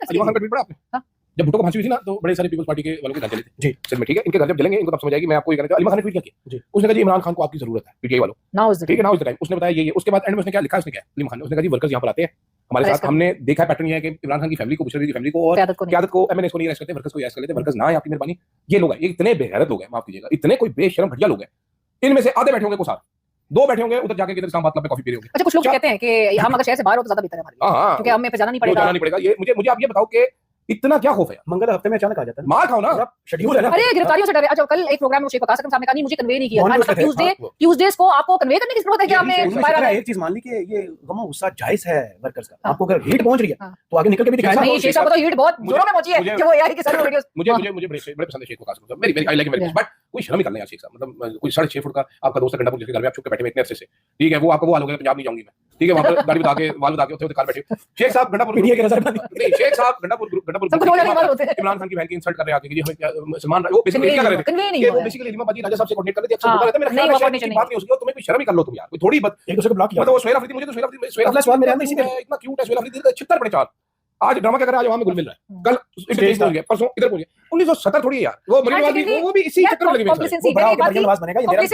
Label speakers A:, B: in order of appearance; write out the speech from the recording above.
A: अली खान का ट्वीट पढ़ा आपने? जब भुट्टो को फांसी हुई थी ना तो बड़े सारे पीपल्स पार्टी के वालों के घर चले थे जी सर में, ठीक है, इनके घर जब जलेंगे इनको तब समझ आएगी। मैं आपको ये कहना चाहता हूं, अली खान ने ट्वीट क्या किया जी, उसने कहा जी इमरान खान को आपकी जरूरत है, पीटीआई वालों, ठीक है, नाउ इज द टाइम। उसने बताया ये उसके बाद एंड में उसने क्या लिखा, उसने क्या अली खान ने, उसने कहा जी वर्कर्स यहाँ पर आते हैं हमारे साथ, हमने देखा पैटर्न ये है कि इमरान खान की फैमिली को, बुशरा की फैमिली को और क्यादत को एमएनएस को नहीं अरेस्ट करते, वर्कर्स को अरेस्ट कर लेते, वर्कर्स ना है आपकी मेहरबानी। ये लोग हैं, ये इतने बेगैरत लोग हैं, माफ कीजिएगा, इतने कोई बेशरम घटिया लोग हैं, इनमें से आधे बैठे होंगे कोसार, 2 बैठे होंगे उधर जाके किधर इस्लामाबाद क्लब में कॉफी पी रहे होंगे।
B: अच्छा, कुछ लोग कहते हैं कि हम अगर शहर से बाहर हो तो ज्यादा बेहतर है हमारे लिए,
A: हां
B: क्योंकि हमें फिर जाना नहीं पड़ेगा।
A: ये मुझे आप ये बताओ कि इतना क्या खौफ है?
C: मंगल हफ्ते में अचानक आ जाता है,
A: मार खाओ ना,
C: शेड्यूल है ना।
B: अरे गिरफ्तारियों से डरे। अच्छा, कल एक प्रोग्राम में शेख वकास साहब ने कहा नहीं मुझे कन्वे नहीं किया, ट्यूसडेज को आपको कन्वे करने की जरूरत है क्या? आपने
C: एक चीज मान ली कि ये गम गुस्सा जायज है वर्कर्स का, आपको अगर हीट पहुंच रही है तो आगे निकल के भी दिखाना।
B: नहीं, शेख साहब तो हीट बहुत जोरों में पहुंची है कि वो एआई के सारे वीडियोस।
A: मुझे बड़े पसंद है शेख वकास साहब, very I like him very much, but कोई शर्म ही करना यार शेख साहब, मतलब कोई 6.5 फुट का आपका दोस्त है गंडापुर जिसके घर में आप छुप के बैठे हुए इतने अरसे से, ठीक है, वो आपको वो हाल हो गया पंजाब नहीं जाऊंगी मैं, ठीक है, वहां पर गाड़ी बता के वाल बता के उठे कार बैठे शेख साहब गंडापुर मीडिया के नजर नहीं, शेख साहब गंडापुर इमरान खान की बहन की इंसल्ट कर रहे आके कि हमें क्या सलमान वो बेसिकली क्या कर रहे थे कि वो बेसिकली इमामबादी राजा साहब से कोऑर्डिनेट कर रहे थे, अक्सर होता रहता है, मेरा ख्याल है कि बात नहीं हो सकती, तुम्हें कोई शर्म ही कर लो तुम यार, कोई थोड़ी बात एक दूसरे को ब्लॉक किया, मतलब वो सुहेल अफरीदी, मुझे तो सुहेल अफरीदी सवाल मेरे अंदर इसी में इतना क्यूट है, सुहेल अफरीदी छितर पड़े चार, आज ड्रामा क्या कर रहा है, आज वहां में गुल मिल रहा है, कल स्टेज पहुंच गया, परसों इधर पहुंच गया, 1970 थोड़ी है यार, वो मरीन वाली वो भी इसी चक्कर में लगे हुए हैं,
C: वो बड़ा होकर बनेगा ये मेरा